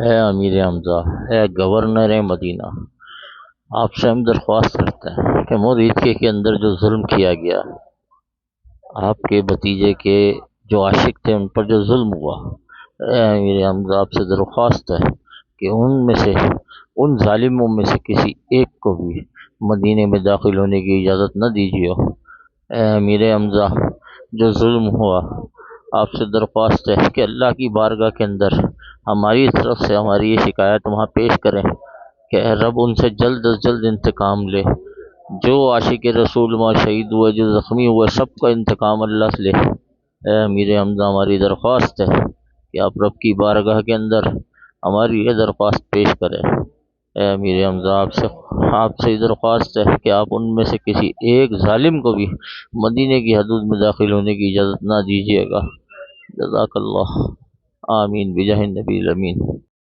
اے امیر حمزہ، اے governor مدینہ، آپ سے ہم درخواست کرتے ہیں کہ مرید کے اندر جو ظلم کیا گیا، آپ کے بھتیجے کے جو عاشق تھے ان پر جو ظلم ہوا، اے امیر حمزہ آپ سے درخواست ہے کہ ان میں سے، ان ظالموں میں سے کسی ایک کو بھی مدینے میں داخل ہونے کی اجازت نہ دیجیے۔ اے امیر حمزہ، جو ظلم ہوا، آپ سے درخواست ہے کہ اللہ کی بارگاہ کے اندر ہماری طرف سے ہماری یہ شکایت وہاں پیش کریں کہ اے رب ان سے جلد از جلد انتقام لے، جو عاشق رسول وہاں شہید ہوئے، جو زخمی ہوئے، سب کا انتقام اللہ سے لے۔ اے امیر حمزہ ہماری درخواست ہے کہ آپ رب کی بارگاہ کے اندر ہماری یہ درخواست پیش کریں۔ اے امیر حمزہ آپ سے یہ درخواست ہے کہ آپ ان میں سے کسی ایک ظالم کو بھی مدینے کی حدود میں داخل ہونے کی اجازت نہ دیجیے گا۔ جزاک اللہ، آمین بجاہ النبی الامین۔